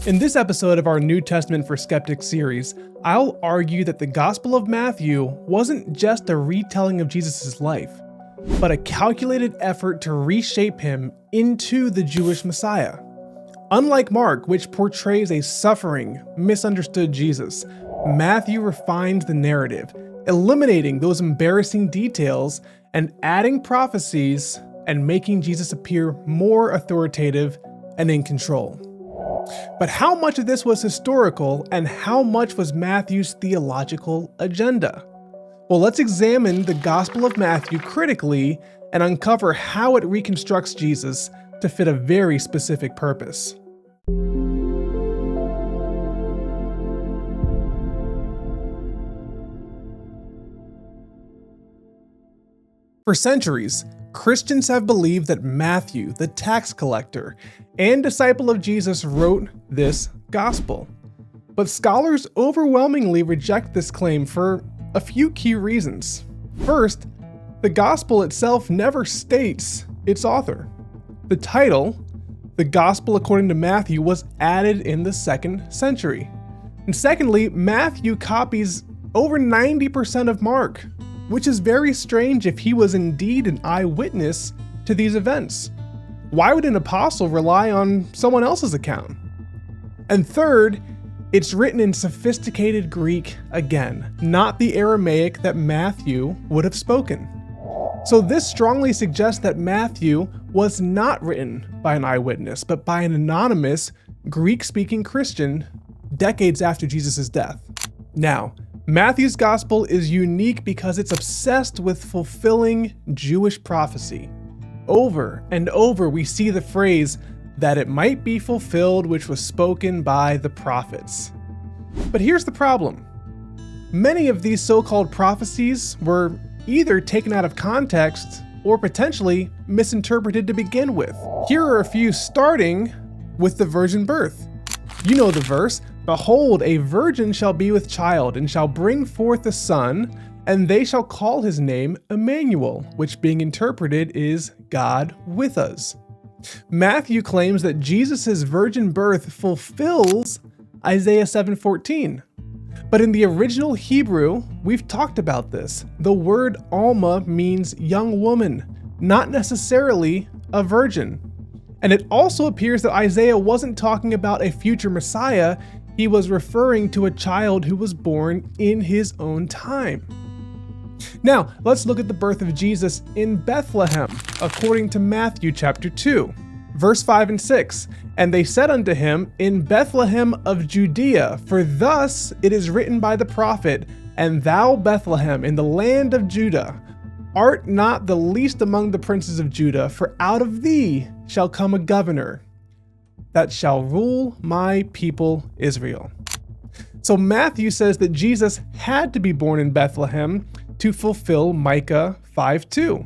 In this episode of our New Testament for Skeptics series, I'll argue that the Gospel of Matthew wasn't just a retelling of Jesus' life, but a calculated effort to reshape him into the Jewish Messiah. Unlike Mark, which portrays a suffering, misunderstood Jesus, Matthew refines the narrative, eliminating those embarrassing details and adding prophecies and making Jesus appear more authoritative and in control. But how much of this was historical and how much was Matthew's theological agenda? Well, let's examine the Gospel of Matthew critically and uncover how it reconstructs Jesus to fit a very specific purpose. For centuries, Christians have believed that Matthew, the tax collector and disciple of Jesus, wrote this gospel. But scholars overwhelmingly reject this claim for a few key reasons. First, the gospel itself never states its author. The title, The Gospel According to Matthew, was added in the 2nd century. And secondly, Matthew copies over 90% of Mark, which is very strange if he was indeed an eyewitness to these events. Why would an apostle rely on someone else's account? And third, it's written in sophisticated Greek again, not the Aramaic that Matthew would have spoken. So this strongly suggests that Matthew was not written by an eyewitness, but by an anonymous Greek-speaking Christian decades after Jesus' death. Now, Matthew's gospel is unique because it's obsessed with fulfilling Jewish prophecy. Over and over, we see the phrase, that it might be fulfilled which was spoken by the prophets. But here's the problem. Many of these so-called prophecies were either taken out of context or potentially misinterpreted to begin with. Here are a few, starting with the virgin birth. You know the verse, "Behold, a virgin shall be with child, and shall bring forth a son, and they shall call his name Emmanuel," which being interpreted is God with us. Matthew claims that Jesus' virgin birth fulfills Isaiah 7:14. But in the original Hebrew, we've talked about this. The word Alma means young woman, not necessarily a virgin. And it also appears that Isaiah wasn't talking about a future Messiah. He was referring to a child who was born in his own time. Now, let's look at the birth of Jesus in Bethlehem, according to Matthew chapter 2, verse 5 and 6. "And they said unto him, In Bethlehem of Judea, for thus it is written by the prophet, And thou, Bethlehem, in the land of Judah, art not the least among the princes of Judah, for out of thee shall come a governor that shall rule my people Israel." So Matthew says that Jesus had to be born in Bethlehem to fulfill Micah 5:2.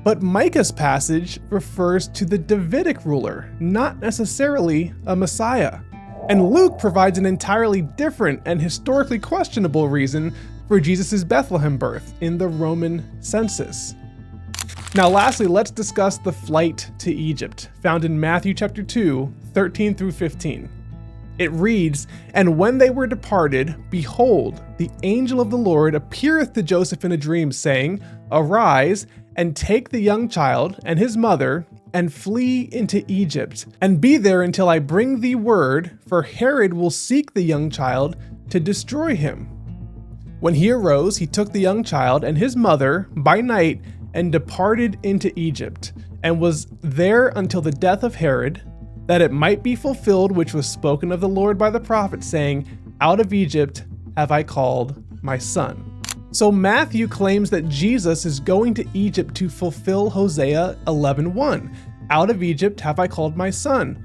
But Micah's passage refers to the Davidic ruler, not necessarily a Messiah. And Luke provides an entirely different and historically questionable reason for Jesus' Bethlehem birth in the Roman census. Now lastly, let's discuss the flight to Egypt, found in Matthew chapter 2, 13 through 15. It reads, "And when they were departed, behold, the angel of the Lord appeareth to Joseph in a dream, saying, Arise, and take the young child and his mother, and flee into Egypt, and be there until I bring thee word, for Herod will seek the young child to destroy him. When he arose, he took the young child and his mother by night, and departed into Egypt, and was there until the death of Herod, that it might be fulfilled which was spoken of the Lord by the prophet, saying, Out of Egypt have I called my son." So Matthew claims that Jesus is going to Egypt to fulfill Hosea 11:1. "Out of Egypt have I called my son."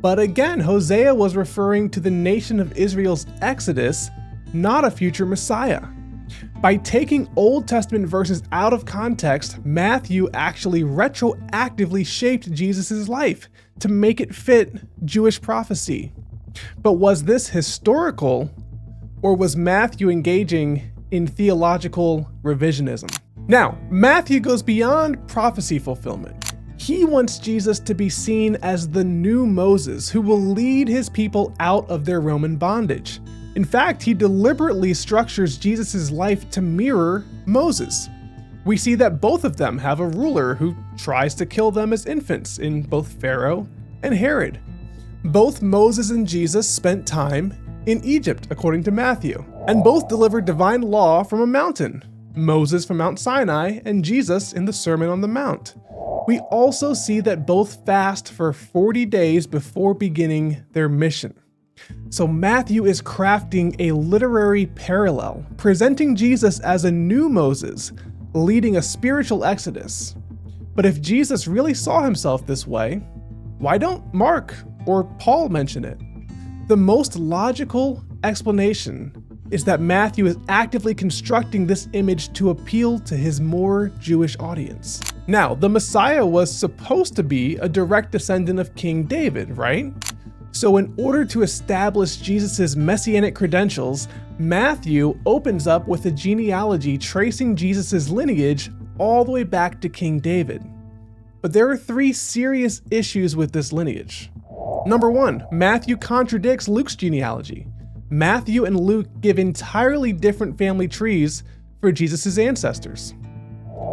But again, Hosea was referring to the nation of Israel's exodus, not a future Messiah. By taking Old Testament verses out of context, Matthew actually retroactively shaped Jesus' life to make it fit Jewish prophecy. But was this historical, or was Matthew engaging in theological revisionism? Now, Matthew goes beyond prophecy fulfillment. He wants Jesus to be seen as the new Moses who will lead his people out of their Roman bondage. In fact, he deliberately structures Jesus' life to mirror Moses. We see that both of them have a ruler who tries to kill them as infants in both Pharaoh and Herod. Both Moses and Jesus spent time in Egypt, according to Matthew, and both delivered divine law from a mountain, Moses from Mount Sinai and Jesus in the Sermon on the Mount. We also see that both fast for 40 days before beginning their mission. So Matthew is crafting a literary parallel, presenting Jesus as a new Moses, leading a spiritual exodus. But if Jesus really saw himself this way, why don't Mark or Paul mention it? The most logical explanation is that Matthew is actively constructing this image to appeal to his more Jewish audience. Now, the Messiah was supposed to be a direct descendant of King David, right? So in order to establish Jesus' messianic credentials, Matthew opens up with a genealogy tracing Jesus' lineage all the way back to King David. But there are three serious issues with this lineage. Number one, Matthew contradicts Luke's genealogy. Matthew and Luke give entirely different family trees for Jesus' ancestors.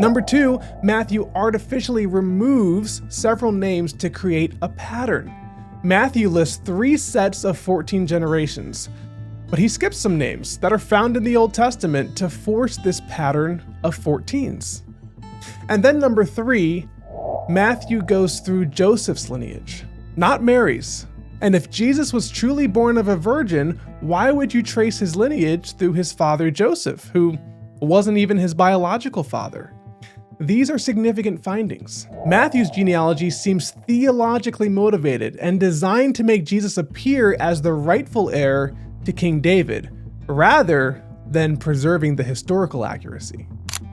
Number two, Matthew artificially removes several names to create a pattern. Matthew lists 3 sets of 14 generations, but he skips some names that are found in the Old Testament to force this pattern of 14s. And then number 3, Matthew goes through Joseph's lineage, not Mary's. And if Jesus was truly born of a virgin, why would you trace his lineage through his father Joseph, who wasn't even his biological father? These are significant findings. Matthew's genealogy seems theologically motivated and designed to make Jesus appear as the rightful heir to King David, rather than preserving the historical accuracy.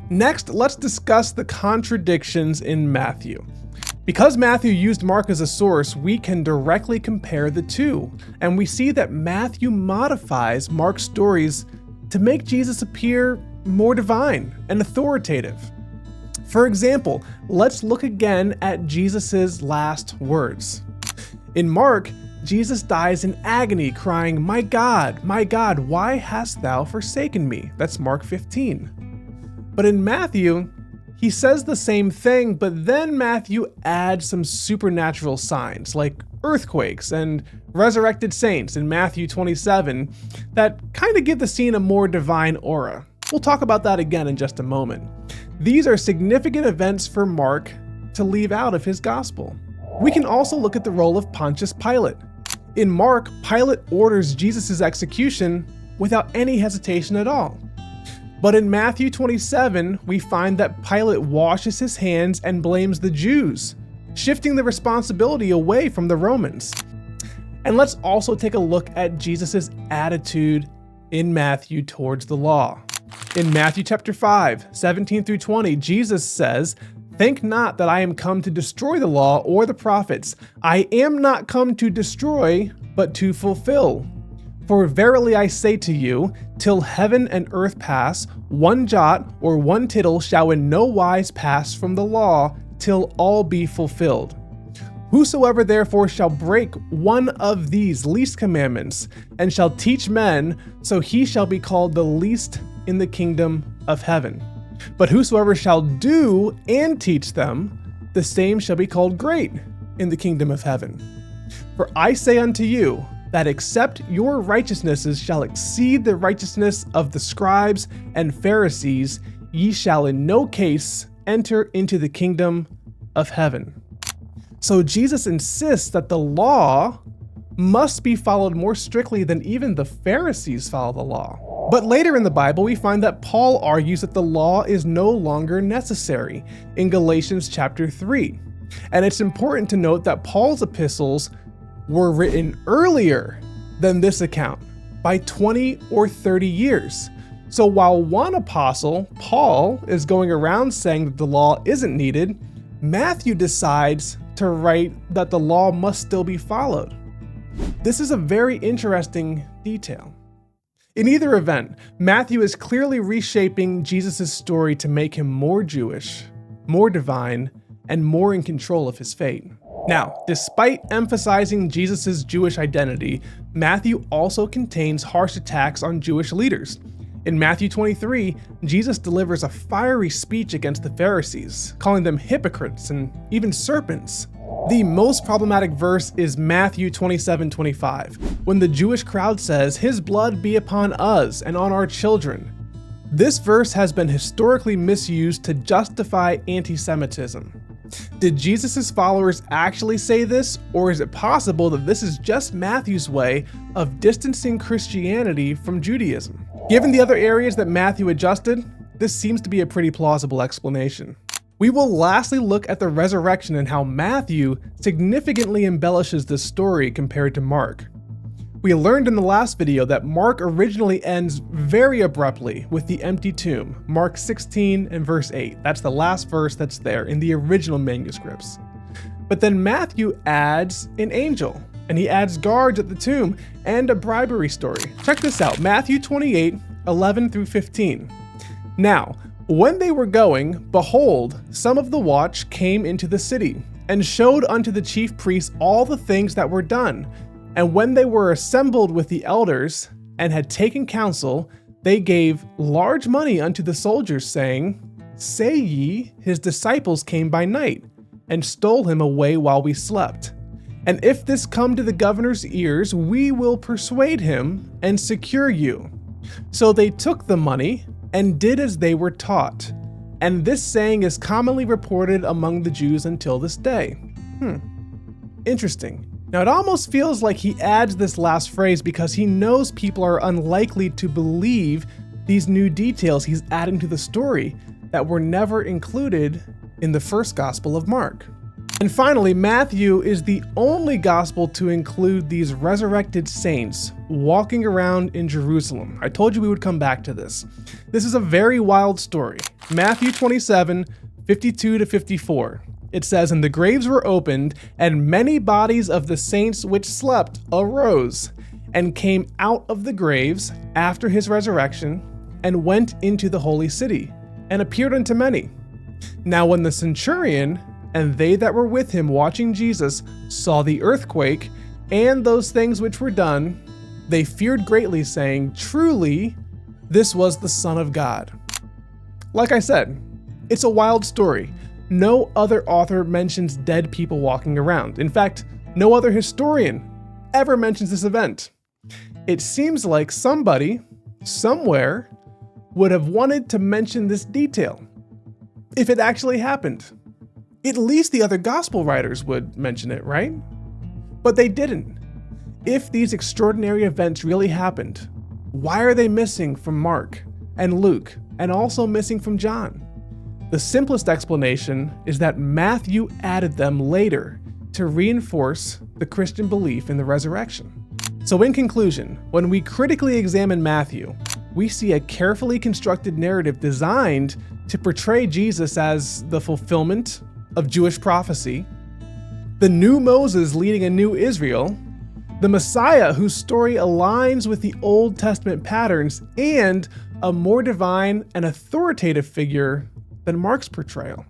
Next, let's discuss the contradictions in Matthew. Because Matthew used Mark as a source, we can directly compare the two, and we see that Matthew modifies Mark's stories to make Jesus appear more divine and authoritative. For example, let's look again at Jesus' last words. In Mark, Jesus dies in agony, crying, my God, why hast thou forsaken me?" That's Mark 15. But in Matthew, he says the same thing, but then Matthew adds some supernatural signs like earthquakes and resurrected saints in Matthew 27 that kind of give the scene a more divine aura. We'll talk about that again in just a moment. These are significant events for Mark to leave out of his gospel. We can also look at the role of Pontius Pilate. In Mark, Pilate orders Jesus' execution without any hesitation at all. But in Matthew 27, we find that Pilate washes his hands and blames the Jews, shifting the responsibility away from the Romans. And let's also take a look at Jesus' attitude in Matthew towards the law. In Matthew chapter 5, 17 through 20, Jesus says, "Think not that I am come to destroy the law or the prophets. I am not come to destroy, but to fulfill. For verily I say to you, till heaven and earth pass, one jot or one tittle shall in no wise pass from the law, till all be fulfilled. Whosoever therefore shall break one of these least commandments, and shall teach men, so he shall be called the least in the kingdom of heaven. But whosoever shall do and teach them, the same shall be called great in the kingdom of heaven. For I say unto you, that except your righteousnesses shall exceed the righteousness of the scribes and Pharisees, ye shall in no case enter into the kingdom of heaven." So Jesus insists that the law must be followed more strictly than even the Pharisees follow the law. But later in the Bible, we find that Paul argues that the law is no longer necessary in Galatians chapter 3. And it's important to note that Paul's epistles were written earlier than this account by 20 or 30 years. So while one apostle, Paul, is going around saying that the law isn't needed, Matthew decides to write that the law must still be followed. This is a very interesting detail. In either event, Matthew is clearly reshaping Jesus' story to make him more Jewish, more divine, and more in control of his fate. Now, despite emphasizing Jesus' Jewish identity, Matthew also contains harsh attacks on Jewish leaders. In Matthew 23, Jesus delivers a fiery speech against the Pharisees, calling them hypocrites and even serpents. The most problematic verse is Matthew 27:25, when the Jewish crowd says, "His blood be upon us and on our children." This verse has been historically misused to justify anti-Semitism. Did Jesus' followers actually say this, or is it possible that this is just Matthew's way of distancing Christianity from Judaism? Given the other areas that Matthew adjusted, this seems to be a pretty plausible explanation. We will lastly look at the resurrection and how Matthew significantly embellishes this story compared to Mark. We learned in the last video that Mark originally ends very abruptly with the empty tomb, Mark 16 and verse 8. That's the last verse that's there in the original manuscripts. But then Matthew adds an angel, and he adds guards at the tomb and a bribery story. Check this out, Matthew 28:11 through 15. Now, when they were going, behold, some of the watch came into the city, and showed unto the chief priests all the things that were done. And when they were assembled with the elders, and had taken counsel, they gave large money unto the soldiers, saying, Say ye, his disciples came by night, and stole him away while we slept. And if this come to the governor's ears, we will persuade him, and secure you. So they took the money, and did as they were taught. And this saying is commonly reported among the Jews until this day. Interesting. Now it almost feels like he adds this last phrase because he knows people are unlikely to believe these new details he's adding to the story that were never included in the first Gospel of Mark. And finally, Matthew is the only gospel to include these resurrected saints walking around in Jerusalem. I told you we would come back to this. This is a very wild story. Matthew 27:52 to 54. It says, And the graves were opened, and many bodies of the saints which slept arose, and came out of the graves after his resurrection, and went into the holy city, and appeared unto many. Now when the centurion and they that were with him watching Jesus saw the earthquake, and those things which were done, they feared greatly, saying, Truly, this was the Son of God. Like I said, it's a wild story. No other author mentions dead people walking around. In fact, no other historian ever mentions this event. It seems like somebody, somewhere, would have wanted to mention this detail. If it actually happened. At least the other gospel writers would mention it, right? But they didn't. If these extraordinary events really happened, why are they missing from Mark and Luke and also missing from John? The simplest explanation is that Matthew added them later to reinforce the Christian belief in the resurrection. So in conclusion, when we critically examine Matthew, we see a carefully constructed narrative designed to portray Jesus as the fulfillment of Jewish prophecy, the new Moses leading a new Israel, the Messiah whose story aligns with the Old Testament patterns, and a more divine and authoritative figure than Mark's portrayal.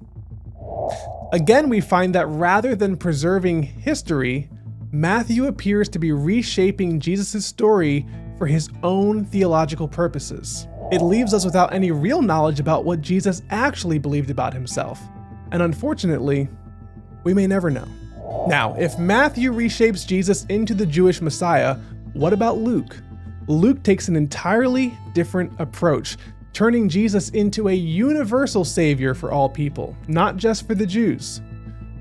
Again, we find that rather than preserving history, Matthew appears to be reshaping Jesus' story for his own theological purposes. It leaves us without any real knowledge about what Jesus actually believed about himself. And unfortunately, we may never know. Now, if Matthew reshapes Jesus into the Jewish Messiah, what about Luke? Luke takes an entirely different approach, turning Jesus into a universal savior for all people, not just for the Jews.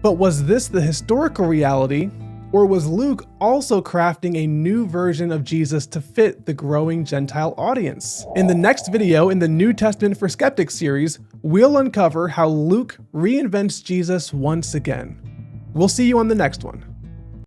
But was this the historical reality, or was Luke also crafting a new version of Jesus to fit the growing Gentile audience? In the next video in the New Testament for Skeptics series, we'll uncover how Luke reinvents Jesus once again. We'll see you on the next one.